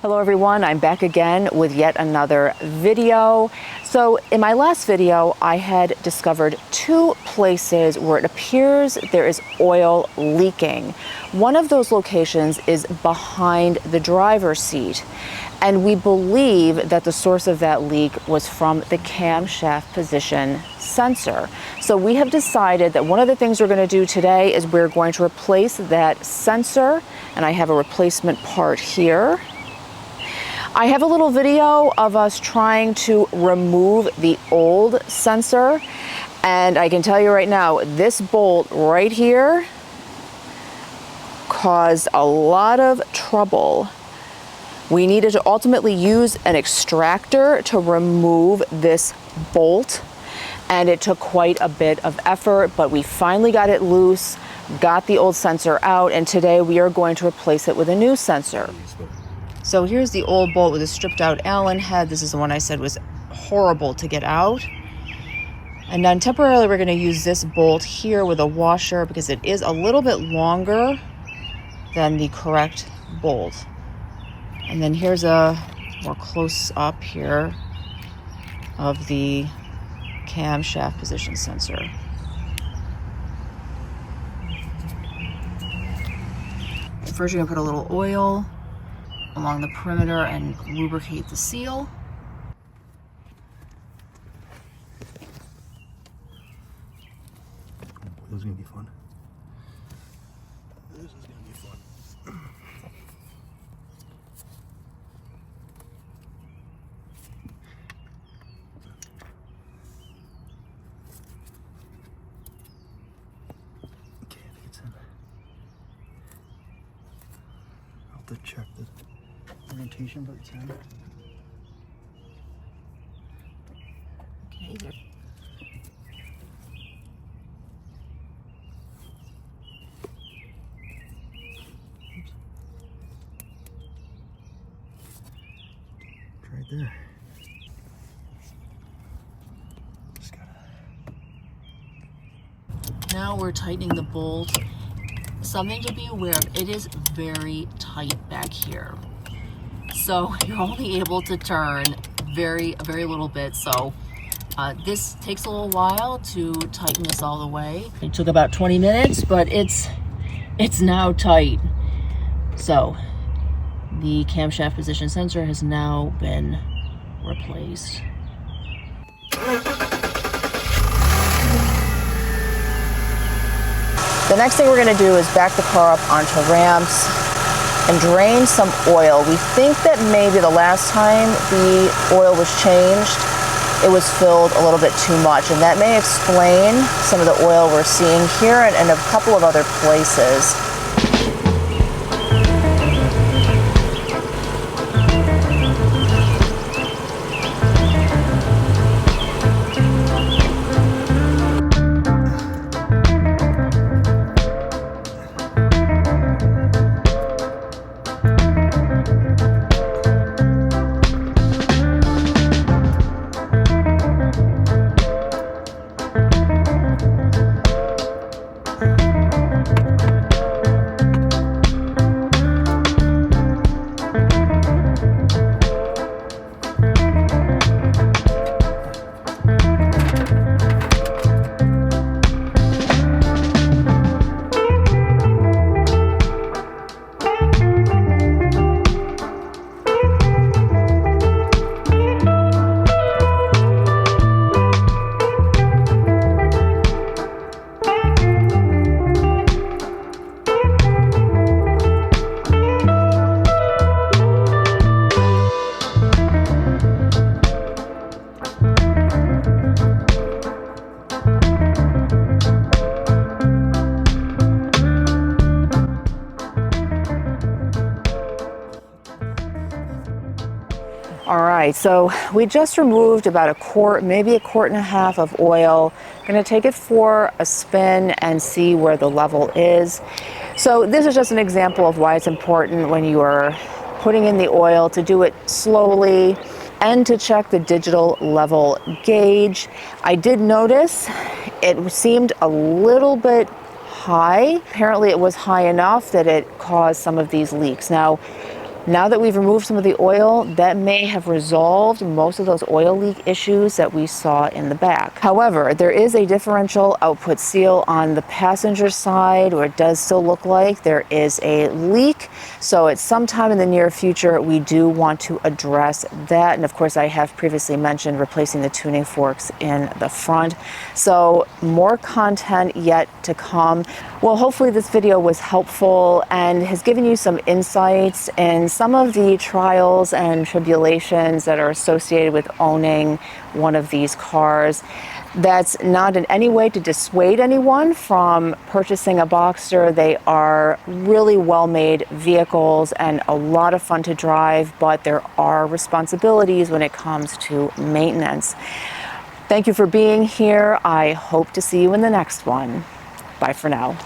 Hello everyone, I'm back again with yet another video. So in my last video, I had discovered two places where it appears there is oil leaking. One of those locations is behind the driver's seat. And we believe that the source of that leak was from the camshaft position sensor. So we have decided that one of the things we're going to do today is we're going to replace that sensor, and I have a replacement part here. I have a little video of us trying to remove the old sensor, and I can tell you right now, this bolt right here caused a lot of trouble. We needed to ultimately use an extractor to remove this bolt, and it took quite a bit of effort, but we finally got it loose, got the old sensor out, and today we are going to replace it with a new sensor. So here's the old bolt with a stripped out Allen head. This is the one I said was horrible to get out. And then temporarily we're going to use this bolt here with a washer because it is a little bit longer than the correct bolt. And then here's a more close up here of the camshaft position sensor. First you're going to put a little oil along the perimeter and lubricate the seal. This is gonna be fun. This is gonna be fun. Okay, I think it's in. I'll have to check the orientation, but it's in. Okay, there. It's right there. Just gotta. Now we're tightening the bolt. Something to be aware of, it is very tight back here. So you're only able to turn very little bit. So this takes a little while to tighten this all the way. It took about 20 minutes, but it's now tight. So the camshaft position sensor has now been replaced. The next thing we're going to do is back the car up onto ramps and drain some oil. We think that maybe the last time the oil was changed, it was filled a little bit too much, and that may explain some of the oil we're seeing here and a couple of other places. All right, so we just removed about a quart, maybe a quart and a half of oil. Gonna take it for a spin and see where the level is. So this is just an example of why it's important when you are putting in the oil to do it slowly and to check the digital level gauge. I did notice it seemed a little bit high. Apparently it was high enough that it caused some of these leaks. Now, Now that we've removed some of the oil, that may have resolved most of those oil leak issues that we saw in the back. However, there is a differential output seal on the passenger side, where it does still look like there is a leak. So at some time in the near future, we do want to address that. And of course, I have previously mentioned replacing the tuning forks in the front. So more content yet to come. Well, hopefully this video was helpful and has given you some insights in some of the trials and tribulations that are associated with owning one of these cars. That's not in any way to dissuade anyone from purchasing a Boxster. They are really well-made vehicles and a lot of fun to drive, but there are responsibilities when it comes to maintenance. Thank you for being here. I hope to see you in the next one. Bye for now.